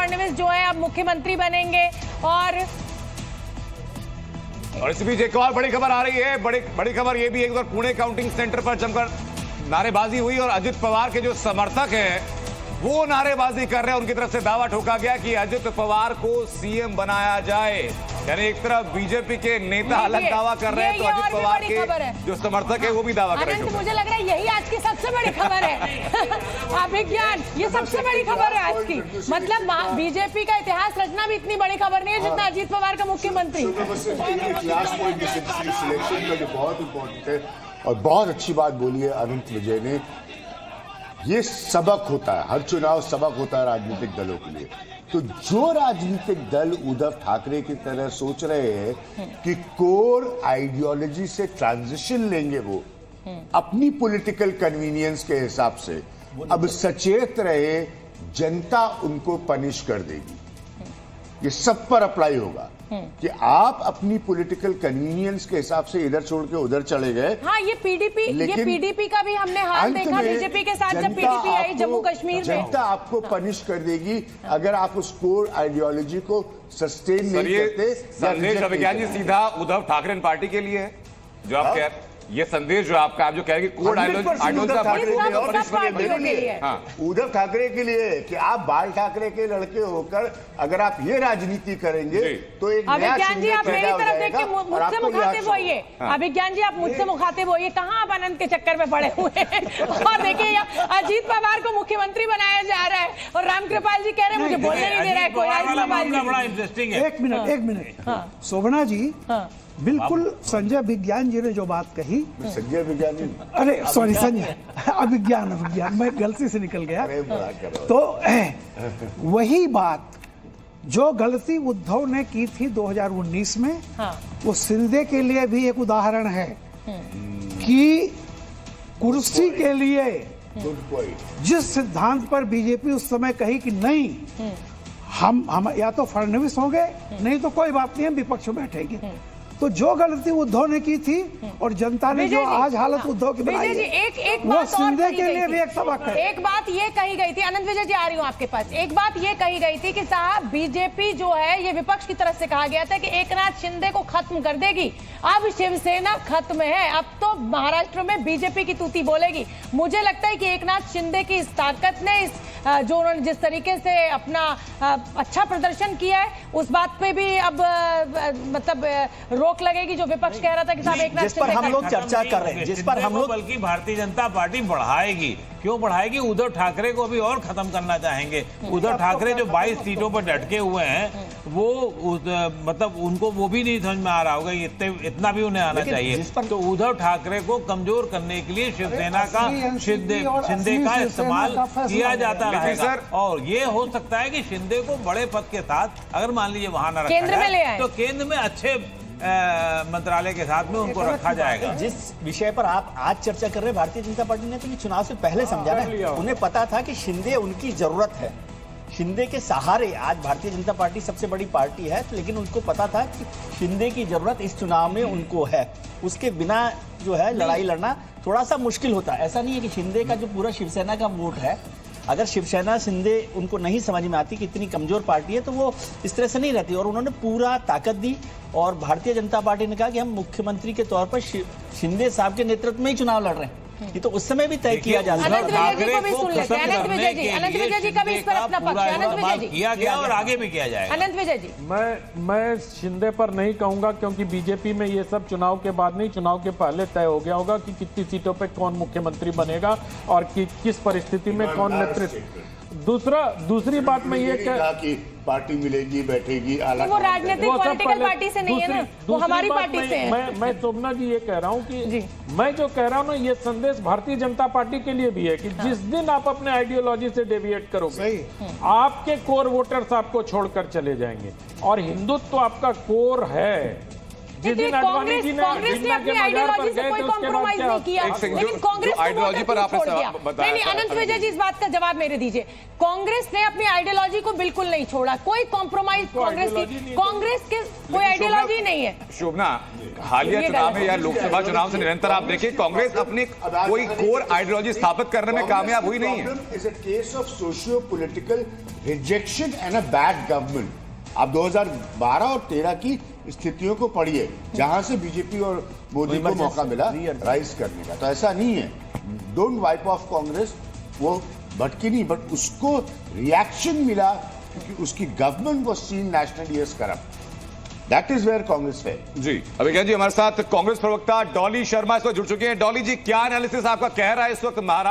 फडणवीस जो है अब मुख्यमंत्री बनेंगे। और इस बीच एक और बड़ी खबर आ रही है। बड़ी खबर ये भी है कि पुणे काउंटिंग सेंटर पर जमकर नारेबाजी हुई और अजित पवार के जो समर्थक हैं वो नारेबाजी कर रहे हैं। उनकी तरफ से दावा ठोका गया कि अजित पवार को सीएम बनाया जाए। यानी एक तरफ बीजेपी के नेता अलग दावा कर रहे हैं तो अजित पवार के जो समर्थक है वो भी दावा कर रहे हैं। मुझे लग रहा है यही आज की सबसे बड़ी खबर है। अभिज्ञान, ये सबसे बड़ी खबर है आज की। मतलब बीजेपी का इतिहास रचना भी इतनी बड़ी खबर नहीं है जितना अजित पवार का मुख्यमंत्री। बहुत इंपॉर्टेंट है और बहुत अच्छी बात बोली है अनंत विजय ने। ये सबक होता है, हर चुनाव सबक होता है राजनीतिक दलों के लिए। तो जो राजनीतिक दल उद्धव ठाकरे की तरह सोच रहे हैं कि कोर आइडियोलॉजी से ट्रांजिशन लेंगे वो अपनी पॉलिटिकल कन्वीनियंस के हिसाब से, अब सचेत रहे, जनता उनको पनिश कर देगी। ये सब पर अप्लाई होगा कि आप अपनी पॉलिटिकल कन्वीनियंस के हिसाब से इधर छोड़ के उधर चले गए। हाँ, ये पीडीपी का भी हमने हाल देखा बीजेपी के साथ जब पीडीपी आई जम्मू कश्मीर में। जनता आपको पनिश कर देगी अगर आप उस कोर आइडियोलॉजी को सस्टेन नहीं करते। संदेश अभिज्ञान जी सीधा उद्धव ठाकरे पार्टी के लिए है जो आप कह, ये संदेश जो आपका आप जो कह रहे हैं कि कोड उद्धव ठाकरे के लिए कि आप बाल ठाकरे के लड़के होकर अगर आप ये राजनीति करेंगे तो एक अभिज्ञान जी आप मेरी तरफ देखिए, मुझसे मुखातिब होइए। अभिज्ञान जी आप मुझसे मुखातिब होइए, कहाँ आप अनंत के चक्कर में पड़े हुए हैं। और देखिए अजीत पवार को मुख्यमंत्री बनाया जा रहा है और रामकृपाल जी कह रहे हैं मुझे बोलने नहीं दे रहा है कोई। बड़ा इंटरेस्टिंग है। एक मिनट शोभना जी, बिल्कुल संजय विज्ञान जी ने जो बात कही, संजय विज्ञान, अरे सॉरी संजय अभिज्ञान मैं गलती से निकल गया। तो वही बात जो गलती उद्धव ने की थी 2019 में, वो शिंदे के लिए भी एक उदाहरण है कि कुर्सी के लिए जिस सिद्धांत पर बीजेपी उस समय कही कि नहीं हम या तो फडणवीस होंगे नहीं तो कोई बात नहीं हम विपक्ष में बैठेंगे, तो जो गलती उद्धव ने की थी और जनता ने जो आज हालत उद्धव की बनाई है, एक वो शिंदे के लिए भी एक सबक है। एक बात ये कही गई थी, अनंत विजय जी आ रही हूँ आपके पास। एक बात ये कही गई थी कि साहब बीजेपी जो है ये विपक्ष की तरफ से कहा गया था कि एकनाथ शिंदे को खत्म कर देगी। अब शिवसेना खत्म है, अब तो महाराष्ट्र में बीजेपी की तूती बोलेगी। मुझे लगता है कि एकनाथ शिंदे की इस ताकत ने, इस जो उन्होंने जिस तरीके से अपना अच्छा प्रदर्शन किया है, उस बात पे भी अब मतलब रोक लगेगी जो विपक्ष कह रहा था कि साहब एकनाथ जिस पर हम लोग चर्चा कर रहे हैं, जिस पर हम लोग, बल्कि भारतीय जनता पार्टी बढ़ाएगी। क्यों बढ़ाएगी? उद्धव ठाकरे को अभी और खत्म करना चाहेंगे। उद्धव ठाकरे जो 22 सीटों पर डटके हुए हैं वो मतलब उनको वो भी नहीं समझ में आ रहा होगा, इतना भी उन्हें आना चाहिए। तो उद्धव ठाकरे को कमजोर करने के लिए शिवसेना का शिंदे का इस्तेमाल किया जाता रहेगा। और ये हो सकता है कि शिंदे को बड़े पद के साथ अगर मान लीजिए वहां न रखा जाए तो केंद्र में अच्छे मंत्रालय के साथ में उनको रखा जाएगा। जिस विषय पर आप आज चर्चा कर रहे हैं, भारतीय जनता पार्टी ने तो चुनाव से पहले समझा ना, उन्हें पता था कि शिंदे उनकी जरूरत है। शिंदे के सहारे आज भारतीय जनता पार्टी सबसे बड़ी पार्टी है, लेकिन उनको पता था कि शिंदे की जरूरत इस चुनाव में उनको है। उसके बिना जो है लड़ाई लड़ना थोड़ा सा मुश्किल होता है। ऐसा नहीं है कि शिंदे का जो पूरा शिवसेना का वोट है, अगर शिवसेना शिंदे उनको नहीं समझ में आती कि इतनी कमजोर पार्टी है तो वो इस तरह से नहीं रहती। और उन्होंने पूरा ताकत दी और भारतीय जनता पार्टी ने कहा कि हम मुख्यमंत्री के तौर पर शिंदे साहब के नेतृत्व में ही चुनाव लड़ रहे हैं। ये तो उस समय भी तय किया जा सकता किया गया और आगे भी किया जाएगा। अनंत विजय जी, मैं शिंदे पर नहीं कहूंगा क्योंकि बीजेपी में ये सब चुनाव के बाद नहीं, चुनाव के पहले तय हो गया होगा कि कितनी सीटों पे कौन मुख्यमंत्री बनेगा और किस परिस्थिति में कौन नेतृत्व। दूसरी बात मैं ये कहा कि पार्टी मिलेगी, बैठेगी, वो राजनीतिक पॉलिटिकल पार्टी से नहीं है ना, वो हमारी पार्टी से है। मैं शोभना जी ये कह रहा हूँ कि मैं जो कह रहा हूँ ना, ये संदेश भारतीय जनता पार्टी के लिए भी है कि जिस दिन आप अपने आइडियोलॉजी से डेविएट करोगे, आपके कोर वोटर्स आपको छोड़कर चले जाएंगे। और हिंदुत्व आपका कोर है, जिस दिन अडवाणी जी ने कांग्रेस ने अपनी आइडियोलॉजी से कोई कॉम्प्रोमाइज नहीं किया, एक सेकंड, लेकिन कांग्रेस जो आइडियोलॉजी पर आपने छोड़ दिया। बताया नहीं, अनंत विजय जी इस बात का जवाब मेरे दीजिए। कांग्रेस ने अपनी आइडियोलॉजी को बिल्कुल नहीं छोड़ा, कोई कॉम्प्रोमाइज कांग्रेस के कोई आइडियोलॉजी नहीं है। शोभना, हालिया चुनाव में या लोकसभा चुनाव से निरंतर आप देखिए कांग्रेस अपनी कोई कोर आइडियोलॉजी स्थापित करने में कामयाब हुई नहीं है। Is a case of socio political rejection and a bad government. आप 2012 और 13 की स्थितियों को पढ़िए, जहां से बीजेपी और मोदी को मौका मिला राइज करने का। तो ऐसा नहीं है, डोंट वाइप ऑफ कांग्रेस, वो भटकी नहीं, बट उसको रिएक्शन मिला क्योंकि उसकी government was seen nationally as corrupt. That is where Congress है। जी, अभिज्ञान जी हमारे साथ कांग्रेस प्रवक्ता डॉली शर्मा इस वक्त जुड़ चुके हैं। डॉली जी, क्या एनालिसिस आपका कह रहा है इस वक्त महाराष्ट्र